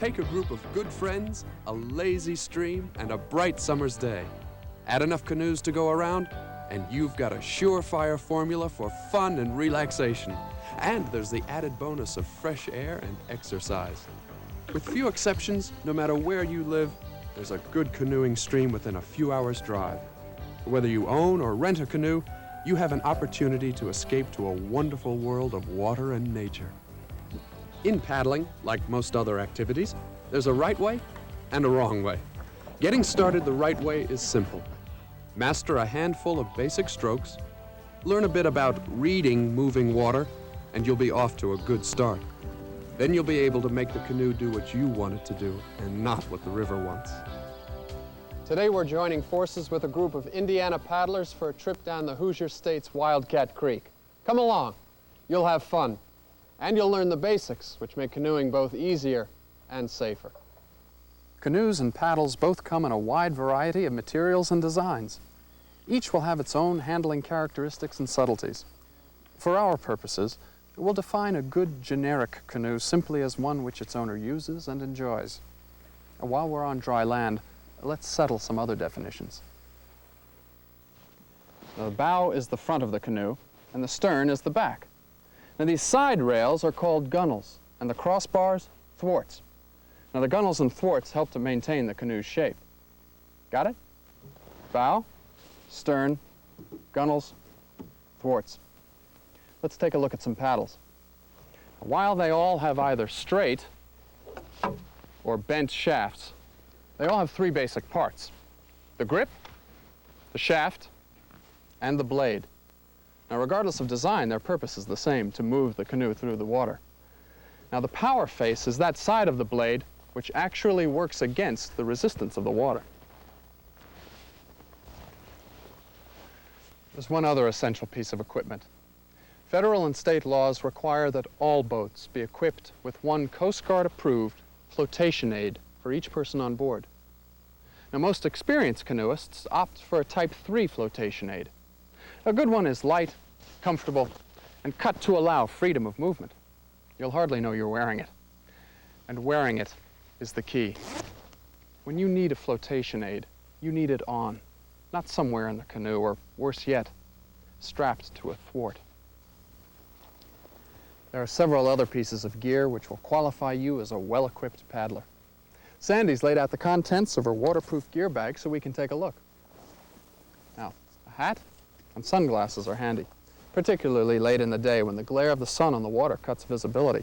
Take a group of good friends, a lazy stream, and a bright summer's day. Add enough canoes to go around, and you've got a surefire formula for fun and relaxation. And there's the added bonus of fresh air and exercise. With few exceptions, no matter where you live, there's a good canoeing stream within a few hours' drive. Whether you own or rent a canoe, you have an opportunity to escape to a wonderful world of water and nature. In paddling, like most other activities, there's a right way and a wrong way. Getting started the right way is simple. Master a handful of basic strokes, learn a bit about reading moving water, and you'll be off to a good start. Then you'll be able to make the canoe do what you want it to do and not what the river wants. Today we're joining forces with a group of Indiana paddlers for a trip down the Hoosier State's Wildcat Creek. Come along. You'll have fun. And you'll learn the basics, which make canoeing both easier and safer. Canoes and paddles both come in a wide variety of materials and designs. Each will have its own handling characteristics and subtleties. For our purposes, we'll define a good generic canoe simply as one which its owner uses and enjoys. And while we're on dry land, let's settle some other definitions. The bow is the front of the canoe, and the stern is the back. Now these side rails are called gunnels, and the crossbars, thwarts. Now the gunnels and thwarts help to maintain the canoe's shape. Got it? Bow, stern, gunnels, thwarts. Let's take a look at some paddles. While they all have either straight or bent shafts, they all have three basic parts: the grip, the shaft, and the blade. Now, regardless of design, their purpose is the same: to move the canoe through the water. Now, the power face is that side of the blade which actually works against the resistance of the water. There's one other essential piece of equipment. Federal and state laws require that all boats be equipped with one Coast Guard-approved flotation aid for each person on board. Now, most experienced canoeists opt for a Type 3 flotation aid. A good one is light, comfortable, and cut to allow freedom of movement. You'll hardly know you're wearing it. And wearing it is the key. When you need a flotation aid, you need it on, not somewhere in the canoe, or worse yet, strapped to a thwart. There are several other pieces of gear which will qualify you as a well-equipped paddler. Sandy's laid out the contents of her waterproof gear bag so we can take a look. Now, a hat and sunglasses are handy, particularly late in the day when the glare of the sun on the water cuts visibility.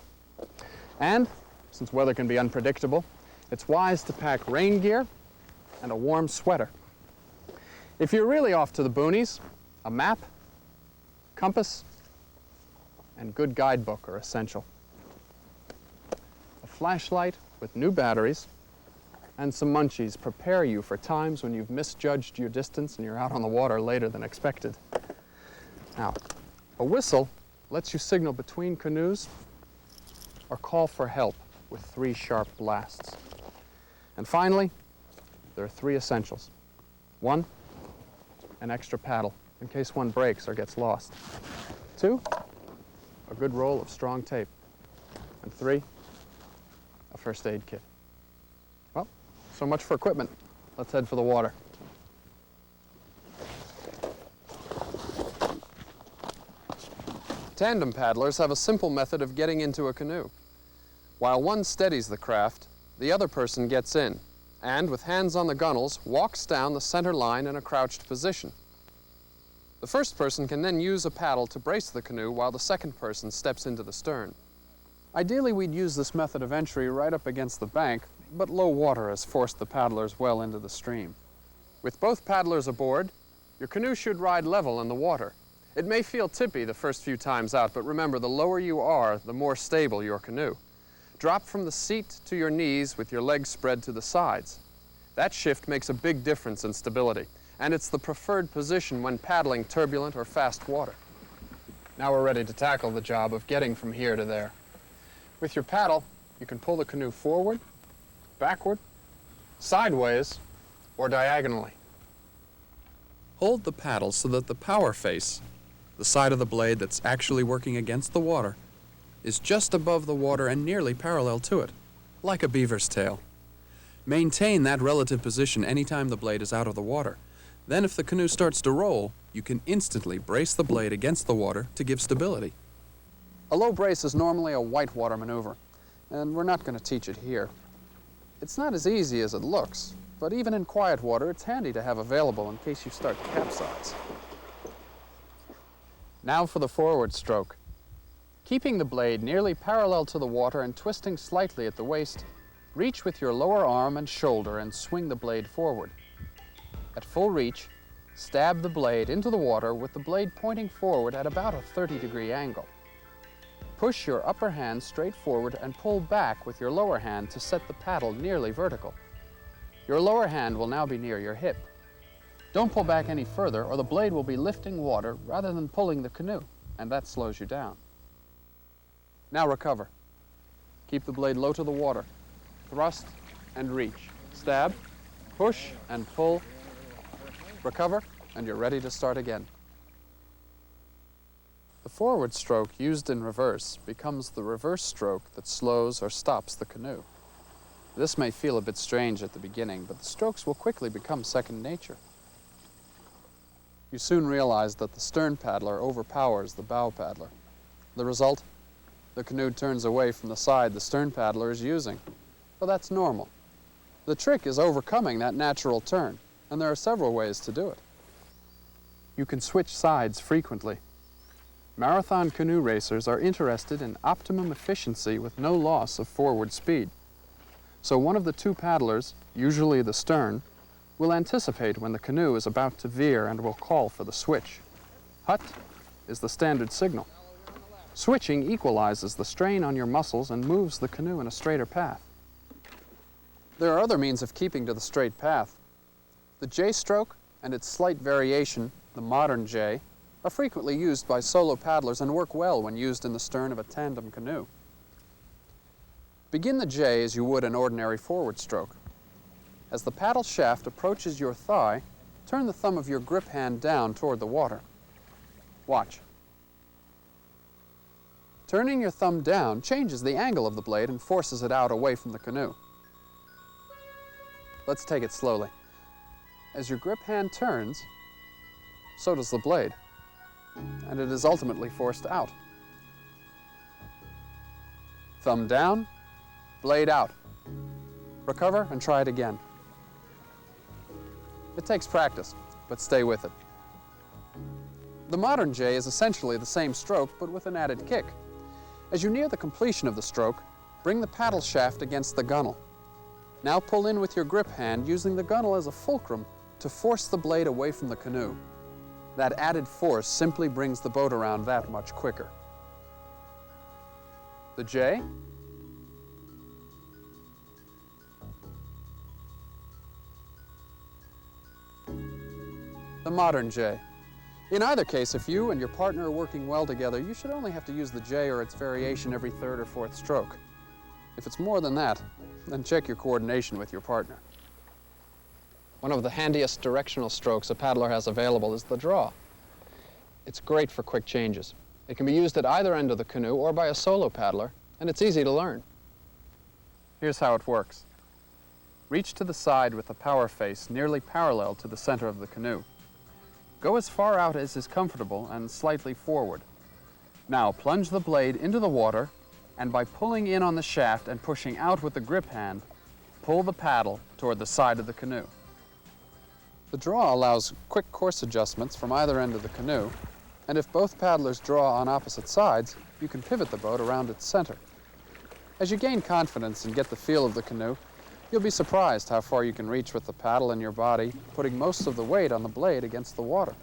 And, since weather can be unpredictable, it's wise to pack rain gear and a warm sweater. If you're really off to the boonies, a map, compass, and good guidebook are essential. A flashlight with new batteries and some munchies prepare you for times when you've misjudged your distance and you're out on the water later than expected. Now, a whistle lets you signal between canoes or call for help with 3 sharp blasts. And finally, there are 3 essentials. 1, an extra paddle in case one breaks or gets lost. 2, a good roll of strong tape. And 3, a first aid kit. Well, so much for equipment. Let's head for the water. Tandem paddlers have a simple method of getting into a canoe. While one steadies the craft, the other person gets in, and with hands on the gunnels, walks down the center line in a crouched position. The first person can then use a paddle to brace the canoe while the second person steps into the stern. Ideally, we'd use this method of entry right up against the bank, but low water has forced the paddlers well into the stream. With both paddlers aboard, your canoe should ride level in the water. It may feel tippy the first few times out, but remember, the lower you are, the more stable your canoe. Drop from the seat to your knees with your legs spread to the sides. That shift makes a big difference in stability, and it's the preferred position when paddling turbulent or fast water. Now we're ready to tackle the job of getting from here to there. With your paddle, you can pull the canoe forward, backward, sideways, or diagonally. Hold the paddle so that the power face, the side of the blade that's actually working against the water, is just above the water and nearly parallel to it. like a beaver's tail. Maintain that relative position anytime the blade is out of the water. Then if the canoe starts to roll, you can instantly brace the blade against the water to give stability. A low brace is normally a whitewater maneuver, and we're not going to teach it here. It's not as easy as it looks, but even in quiet water, it's handy to have available in case you start to capsize. Now for the forward stroke. Keeping the blade nearly parallel to the water and twisting slightly at the waist, reach with your lower arm and shoulder and swing the blade forward. At full reach, stab the blade into the water with the blade pointing forward at about a 30-degree angle. Push your upper hand straight forward and pull back with your lower hand to set the paddle nearly vertical. Your lower hand will now be near your hip. Don't pull back any further or the blade will be lifting water rather than pulling the canoe, and that slows you down. Now recover. Keep the blade low to the water. Thrust and reach. Stab, push and pull. Recover, and you're ready to start again. The forward stroke used in reverse becomes the reverse stroke that slows or stops the canoe. This may feel a bit strange at the beginning, but the strokes will quickly become second nature. You soon realize that the stern paddler overpowers the bow paddler. The result? The canoe turns away from the side the stern paddler is using. Well, that's normal. The trick is overcoming that natural turn, and there are several ways to do it. You can switch sides frequently. Marathon canoe racers are interested in optimum efficiency with no loss of forward speed. So one of the two paddlers, usually the stern, will anticipate when the canoe is about to veer and will call for the switch. Hut is the standard signal. Switching equalizes the strain on your muscles and moves the canoe in a straighter path. There are other means of keeping to the straight path. The J stroke and its slight variation, the modern J, are frequently used by solo paddlers and work well when used in the stern of a tandem canoe. Begin the J as you would an ordinary forward stroke. As the paddle shaft approaches your thigh, turn the thumb of your grip hand down toward the water. Watch. Turning your thumb down changes the angle of the blade and forces it out away from the canoe. Let's take it slowly. As your grip hand turns, so does the blade, and it is ultimately forced out. Thumb down, blade out. Recover and try it again. It takes practice, but stay with it. The modern J is essentially the same stroke, but with an added kick. As you near the completion of the stroke, bring the paddle shaft against the gunnel. Now pull in with your grip hand, using the gunnel as a fulcrum to force the blade away from the canoe. That added force simply brings the boat around that much quicker. The J. The modern J. In either case, if you and your partner are working well together, you should only have to use the J or its variation every third or fourth stroke. If it's more than that, then check your coordination with your partner. One of the handiest directional strokes a paddler has available is the draw. It's great for quick changes. It can be used at either end of the canoe or by a solo paddler, and it's easy to learn. Here's how it works. Reach to the side with the power face nearly parallel to the center of the canoe. Go as far out as is comfortable and slightly forward. Now plunge the blade into the water, and by pulling in on the shaft and pushing out with the grip hand, pull the paddle toward the side of the canoe. The draw allows quick course adjustments from either end of the canoe, and if both paddlers draw on opposite sides, you can pivot the boat around its center. As you gain confidence and get the feel of the canoe, you'll be surprised how far you can reach with the paddle in your body, putting most of the weight on the blade against the water.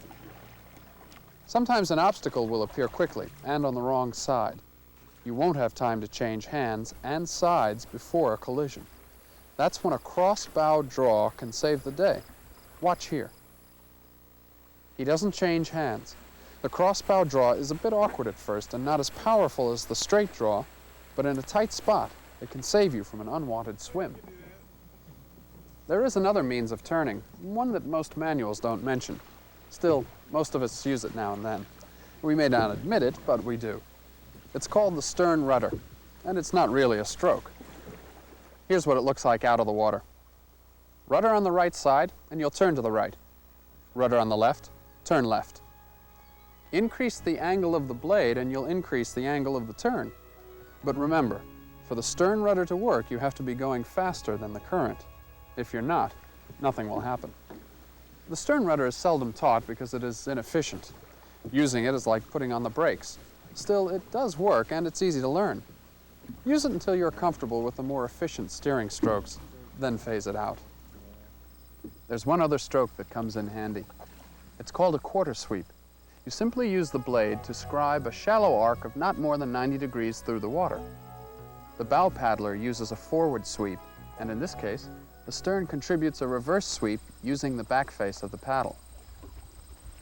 Sometimes an obstacle will appear quickly and on the wrong side. You won't have time to change hands and sides before a collision. That's when a cross-bow draw can save the day. Watch here. He doesn't change hands. The cross-bow draw is a bit awkward at first and not as powerful as the straight draw, but in a tight spot, it can save you from an unwanted swim. There is another means of turning, one that most manuals don't mention. Still, most of us use it now and then. We may not admit it, but we do. It's called the stern rudder, and it's not really a stroke. Here's what it looks like out of the water. Rudder on the right side, and you'll turn to the right. Rudder on the left, turn left. Increase the angle of the blade, and you'll increase the angle of the turn. But remember, for the stern rudder to work, you have to be going faster than the current. If you're not, nothing will happen. The stern rudder is seldom taught because it is inefficient. Using it is like putting on the brakes. Still, it does work, and it's easy to learn. Use it until you're comfortable with the more efficient steering strokes, then phase it out. There's one other stroke that comes in handy. It's called a quarter sweep. You simply use the blade to scribe a shallow arc of not more than 90 degrees through the water. The bow paddler uses a forward sweep, and in this case, the stern contributes a reverse sweep using the back face of the paddle.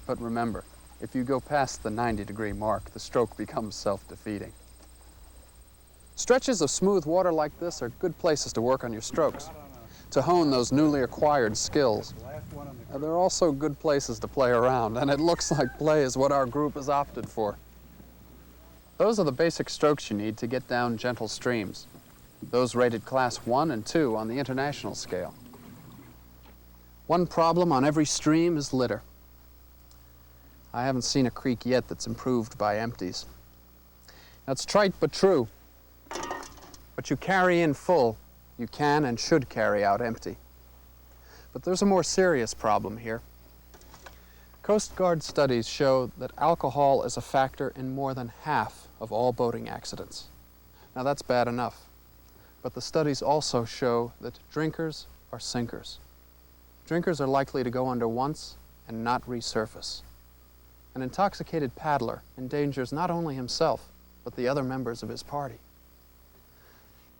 But remember, if you go past the 90-degree mark, the stroke becomes self-defeating. Stretches of smooth water like this are good places to work on your strokes, to hone those newly acquired skills. They're also good places to play around, and it looks like play is what our group has opted for. Those are the basic strokes you need to get down gentle streams, those rated Class 1 and 2 on the international scale. One problem on every stream is litter. I haven't seen a creek yet that's improved by empties. That's trite but true. What you carry in full, you can and should carry out empty. But there's a more serious problem here. Coast Guard studies show that alcohol is a factor in more than half of all boating accidents. Now that's bad enough, but the studies also show that drinkers are sinkers. Drinkers are likely to go under once and not resurface. An intoxicated paddler endangers not only himself, but the other members of his party.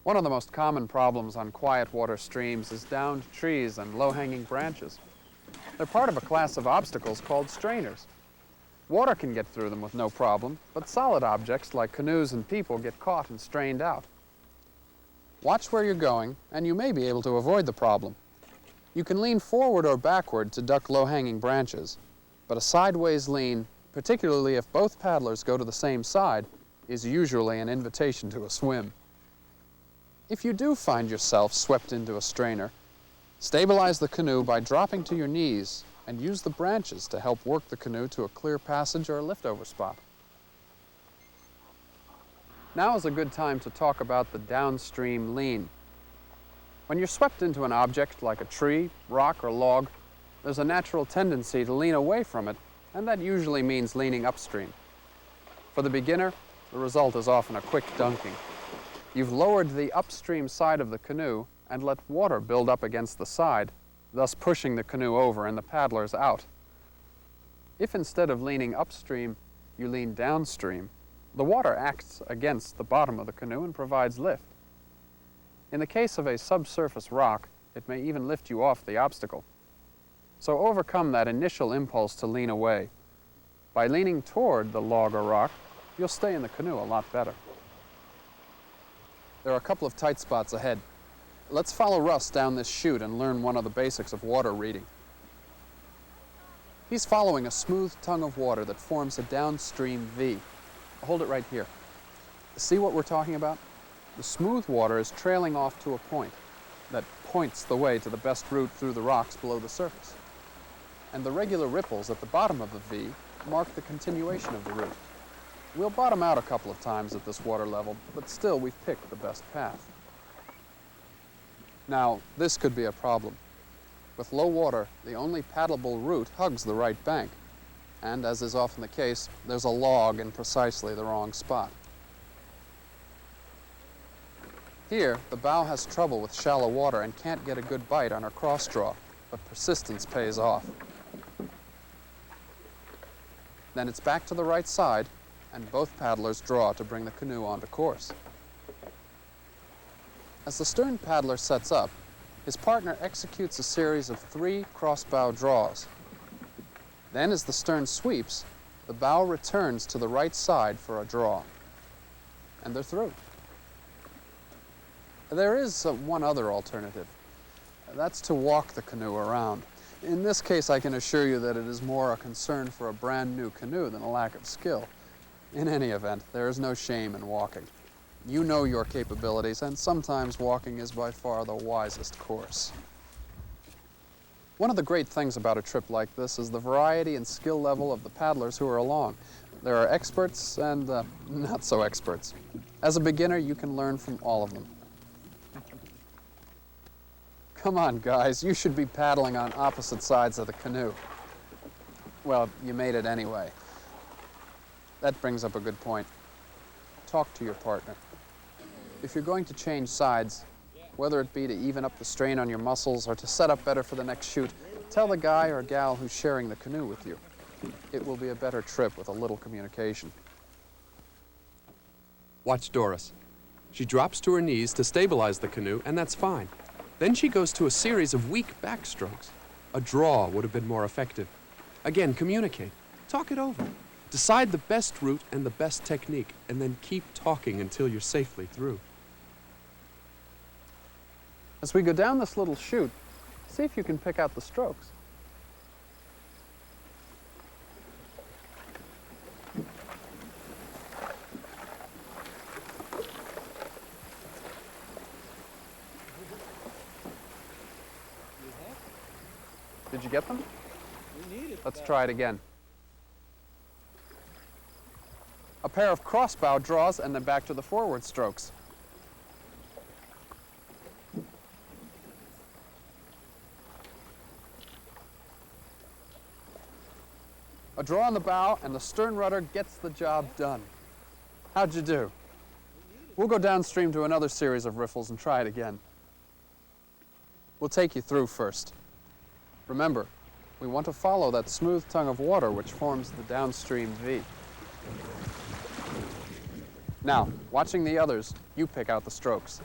One of the most common problems on quiet water streams is downed trees and low-hanging branches. They're part of a class of obstacles called strainers. Water can get through them with no problem, but solid objects like canoes and people get caught and strained out. Watch where you're going, and you may be able to avoid the problem. You can lean forward or backward to duck low-hanging branches, but a sideways lean, particularly if both paddlers go to the same side, is usually an invitation to a swim. If you do find yourself swept into a strainer, stabilize the canoe by dropping to your knees and use the branches to help work the canoe to a clear passage or a liftover spot. Now is a good time to talk about the downstream lean. When you're swept into an object like a tree, rock, or log, there's a natural tendency to lean away from it, and that usually means leaning upstream. For the beginner, the result is often a quick dunking. You've lowered the upstream side of the canoe and let water build up against the side, thus pushing the canoe over and the paddlers out. If instead of leaning upstream, you lean downstream, the water acts against the bottom of the canoe and provides lift. In the case of a subsurface rock, it may even lift you off the obstacle. So overcome that initial impulse to lean away. By leaning toward the log or rock, you'll stay in the canoe a lot better. There are a couple of tight spots ahead. Let's follow Russ down this chute and learn one of the basics of water reading. He's following a smooth tongue of water that forms a downstream V. Hold it right here. See what we're talking about? The smooth water is trailing off to a point that points the way to the best route through the rocks below the surface. And the regular ripples at the bottom of the V mark the continuation of the route. We'll bottom out a couple of times at this water level, but still we've picked the best path. Now, this could be a problem. With low water, the only paddleable route hugs the right bank, and as is often the case, there's a log in precisely the wrong spot. Here, the bow has trouble with shallow water and can't get a good bite on her cross draw, but persistence pays off. Then it's back to the right side, and both paddlers draw to bring the canoe onto course. As the stern paddler sets up, his partner executes a series of 3 crossbow draws. Then, as the stern sweeps, the bow returns to the right side for a draw. And they're through. There is one other alternative. That's to walk the canoe around. In this case, I can assure you that it is more a concern for a brand new canoe than a lack of skill. In any event, there is no shame in walking. You know your capabilities, and sometimes walking is by far the wisest course. One of the great things about a trip like this is the variety and skill level of the paddlers who are along. There are experts and not so experts. As a beginner, you can learn from all of them. Come on, guys, you should be paddling on opposite sides of the canoe. Well, you made it anyway. That brings up a good point. Talk to your partner. If you're going to change sides, whether it be to even up the strain on your muscles or to set up better for the next shoot, tell the guy or gal who's sharing the canoe with you. It will be a better trip with a little communication. Watch Doris. She drops to her knees to stabilize the canoe, and that's fine. Then she goes to a series of weak backstrokes. A draw would have been more effective. Again, communicate. Talk it over. Decide the best route and the best technique, and then keep talking until you're safely through. As we go down this little chute, see if you can pick out the strokes. Did you get them? Let's try it again. A pair of crossbow draws and then back to the forward strokes. A draw on the bow and the stern rudder gets the job done. How'd you do? We'll go downstream to another series of riffles and try it again. We'll take you through first. Remember, we want to follow that smooth tongue of water which forms the downstream V. Now, watching the others, you pick out the strokes.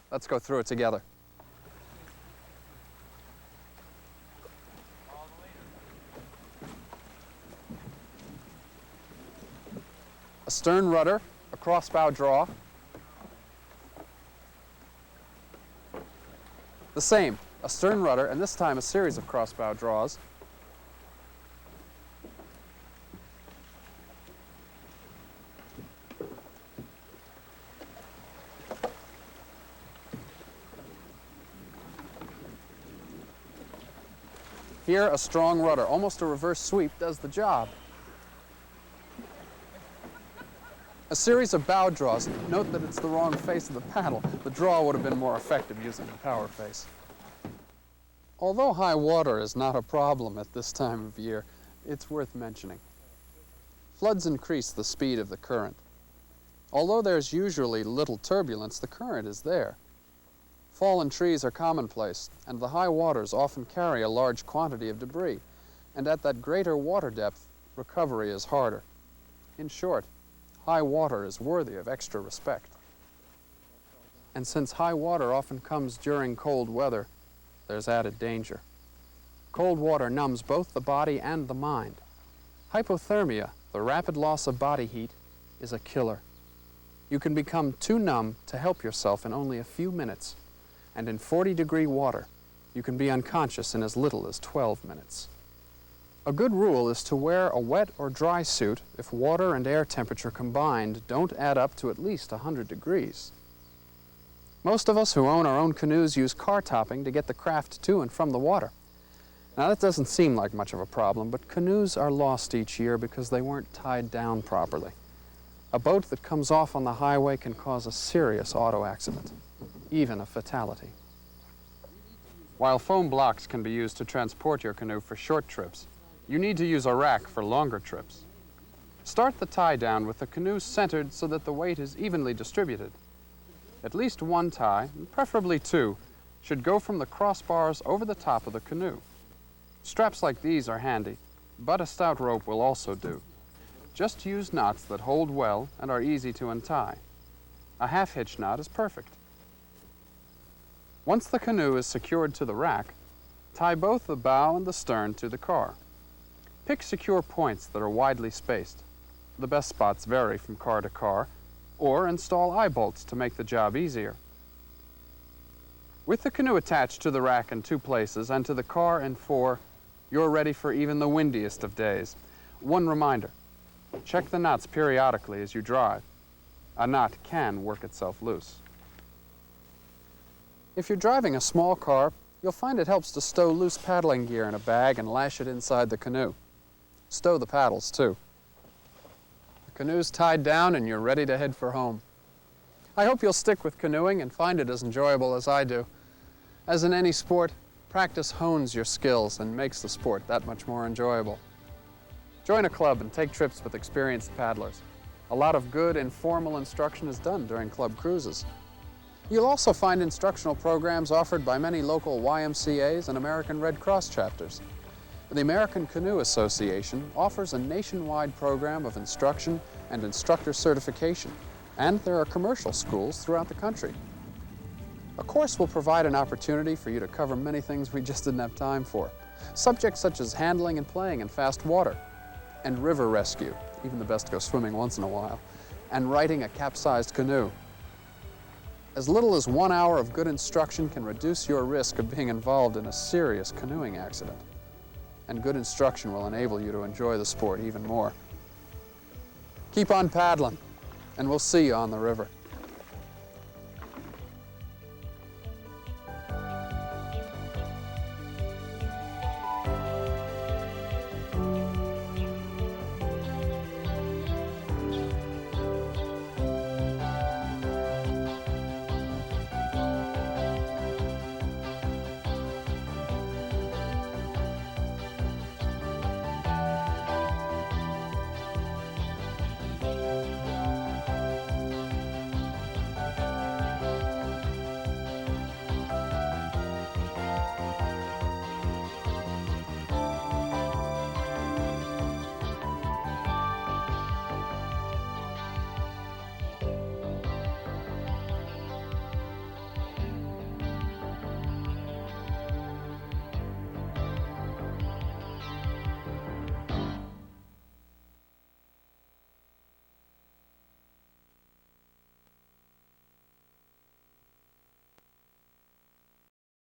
Let's go through it together. A stern rudder, a crossbow draw. The same, a stern rudder, and this time a series of crossbow draws. Here, a strong rudder, almost a reverse sweep, does the job. A series of bow draws. Note that it's the wrong face of the paddle. The draw would have been more effective using the power face. Although high water is not a problem at this time of year, it's worth mentioning. Floods increase the speed of the current. Although there's usually little turbulence, the current is there. Fallen trees are commonplace, and the high waters often carry a large quantity of debris, and at that greater water depth, recovery is harder. In short, high water is worthy of extra respect. And since high water often comes during cold weather, there's added danger. Cold water numbs both the body and the mind. Hypothermia, the rapid loss of body heat, is a killer. You can become too numb to help yourself in only a few minutes. And in 40-degree water, you can be unconscious in as little as 12 minutes. A good rule is to wear a wet or dry suit if water and air temperature combined don't add up to at least 100 degrees. Most of us who own our own canoes use car topping to get the craft to and from the water. Now that doesn't seem like much of a problem, but canoes are lost each year because they weren't tied down properly. A boat that comes off on the highway can cause a serious auto accident, even a fatality. While foam blocks can be used to transport your canoe for short trips, you need to use a rack for longer trips. Start the tie down with the canoe centered so that the weight is evenly distributed. At least one tie, preferably two, should go from the crossbars over the top of the canoe. Straps like these are handy, but a stout rope will also do. Just use knots that hold well and are easy to untie. A half-hitch knot is perfect. Once the canoe is secured to the rack, tie both the bow and the stern to the car. Pick secure points that are widely spaced. The best spots vary from car to car, or install eye bolts to make the job easier. With the canoe attached to the rack in two places and to the car in four, you're ready for even the windiest of days. One reminder, check the knots periodically as you drive. A knot can work itself loose. If you're driving a small car, you'll find it helps to stow loose paddling gear in a bag and lash it inside the canoe. Stow the paddles, too. The canoe's tied down and you're ready to head for home. I hope you'll stick with canoeing and find it as enjoyable as I do. As in any sport, practice hones your skills and makes the sport that much more enjoyable. Join a club and take trips with experienced paddlers. A lot of good, informal instruction is done during club cruises. You'll also find instructional programs offered by many local YMCAs and American Red Cross chapters. The American Canoe Association offers a nationwide program of instruction and instructor certification, and there are commercial schools throughout the country. A course will provide an opportunity for you to cover many things we just didn't have time for. Subjects such as handling and playing in fast water, and river rescue, even the best go swimming once in a while, and righting a capsized canoe. As little as 1 hour of good instruction can reduce your risk of being involved in a serious canoeing accident. And good instruction will enable you to enjoy the sport even more. Keep on paddling, and we'll see you on the river.